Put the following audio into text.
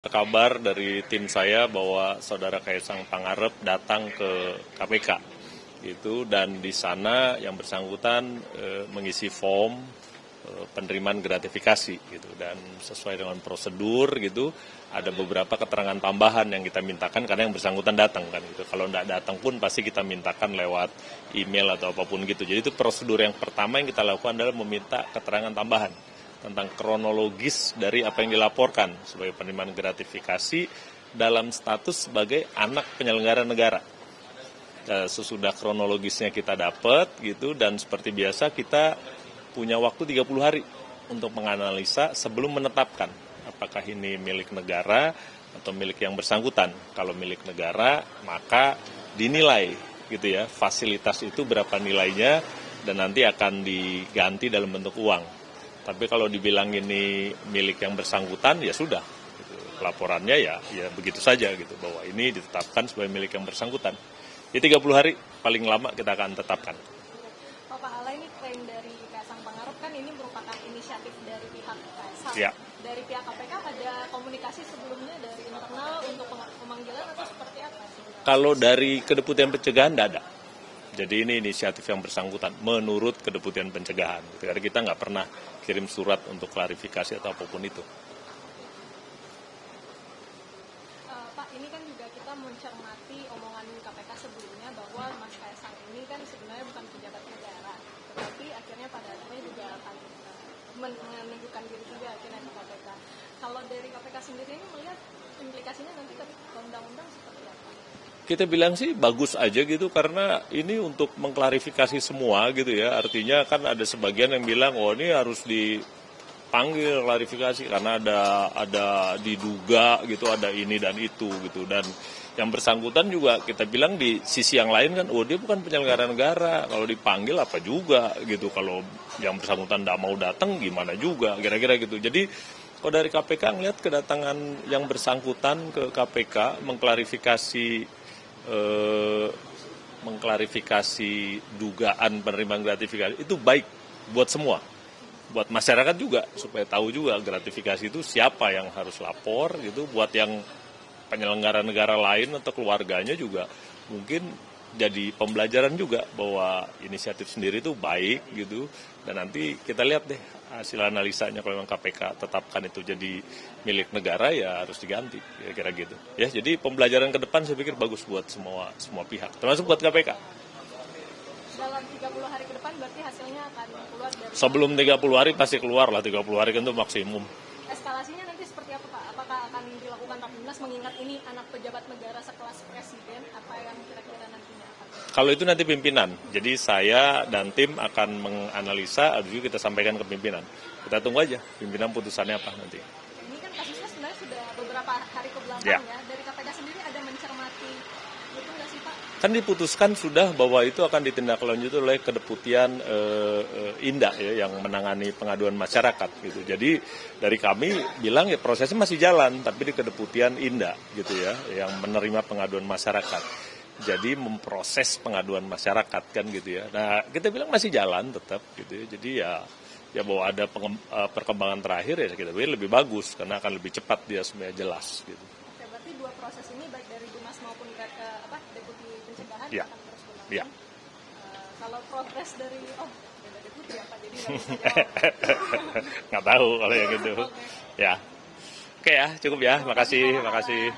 Kabar dari tim saya bahwa Saudara Kaisang Pangarep datang ke KPK gitu, dan di sana yang bersangkutan mengisi form penerimaan gratifikasi gitu, dan sesuai dengan prosedur gitu ada beberapa keterangan tambahan yang kita mintakan karena yang bersangkutan datang kan gitu. Kalau tidak datang pun pasti kita mintakan lewat email atau apapun gitu. Jadi itu prosedur yang pertama yang kita lakukan adalah meminta keterangan tambahan tentang kronologis dari apa yang dilaporkan sebagai penerimaan gratifikasi dalam status sebagai anak penyelenggara negara. Sesudah kronologisnya kita dapat gitu, dan seperti biasa kita punya waktu 30 hari untuk menganalisa sebelum menetapkan apakah ini milik negara atau milik yang bersangkutan. Kalau milik negara maka dinilai gitu ya, fasilitas itu berapa nilainya dan nanti akan diganti dalam bentuk uang. Tapi kalau dibilang ini milik yang bersangkutan, ya sudah. Gitu. Laporannya ya begitu saja gitu, bahwa ini ditetapkan sebagai milik yang bersangkutan. Di 30 hari paling lama kita akan tetapkan. Pak Ala, ini klaim dari Kaisang Pangarep kan ini merupakan inisiatif dari pihak Kaisang. Ya. Dari pihak KPK ada komunikasi sebelumnya dari internal untuk pemanggilan atau seperti apa? Kalau dari Kedeputian Pencegahan tidak ada. Jadi ini inisiatif yang bersangkutan menurut Kedeputian Pencegahan. Karena kita nggak pernah kirim surat untuk klarifikasi atau apapun itu. Pak, ini kan juga kita mencermati omongan KPK sebelumnya bahwa Mas Kaisang ini kan sebenarnya bukan pejabat negara, tetapi akhirnya pada akhirnya juga akan menunjukkan diri juga akhirnya ke KPK. Kalau dari KPK sendiri ini melihat implikasinya nanti ke undang-undang seperti apa? Kita bilang sih bagus aja gitu, karena ini untuk mengklarifikasi semua gitu ya. Artinya kan ada sebagian yang bilang, oh ini harus dipanggil klarifikasi karena ada diduga gitu, ada ini dan itu gitu. Dan yang bersangkutan juga kita bilang di sisi yang lain kan, oh dia bukan penyelenggara negara, kalau dipanggil apa juga gitu. Kalau yang bersangkutan tidak mau datang gimana juga, kira-kira gitu. Jadi kalau dari KPK ngelihat kedatangan yang bersangkutan ke KPK mengklarifikasi dugaan penerimaan gratifikasi itu baik buat semua, buat masyarakat juga supaya tahu juga gratifikasi itu siapa yang harus lapor gitu, buat yang penyelenggara negara lain atau keluarganya juga mungkin jadi pembelajaran juga bahwa inisiatif sendiri itu baik gitu. Dan nanti kita lihat deh hasil analisanya, kalau memang KPK tetapkan itu jadi milik negara ya harus diganti, kira-kira gitu ya. Jadi pembelajaran ke depan saya pikir bagus buat semua pihak, termasuk buat KPK. Dalam 30 hari ke depan berarti hasilnya akan keluar dari... Sebelum 30 hari pasti keluar lah, 30 hari kan itu maksimum. Eskalasinya nanti seperti apa, Pak? Apakah akan dilakukan Rapimnas mengingat ini anak pejabat negara sekelas presiden? Apa yang kira-kira nantinya akan? Kalau itu nanti pimpinan, jadi saya dan tim akan menganalisa, habis itu kita sampaikan ke pimpinan. Kita tunggu aja pimpinan putusannya apa nanti. Ini kan kasusnya sebenarnya sudah beberapa hari kebelakang ya. Dari KPK sendiri ada mencermati itu nggak sih, Pak? Kan diputuskan sudah bahwa itu akan ditindaklanjuti oleh Kedeputian Indah ya, yang menangani pengaduan masyarakat gitu. Jadi dari kami bilang ya prosesnya masih jalan, tapi di Kedeputian Indah gitu ya, yang menerima pengaduan masyarakat. Jadi memproses pengaduan masyarakat kan gitu ya. Nah kita bilang masih jalan tetap gitu ya. Jadi ya bahwa ada perkembangan terakhir ya kita bilang lebih bagus karena akan lebih cepat dia semuanya jelas gitu. Oke, berarti dua proses ini baik dari Dumas maupun Deputi Pencegahan Ya. akan terus berlangsung. Ya. Kalau progres dari Deputi apa jadi nggak bisa jawab. Nggak tahu kalau yang gitu. Oke. Ya. Oke ya, cukup ya. Makasih.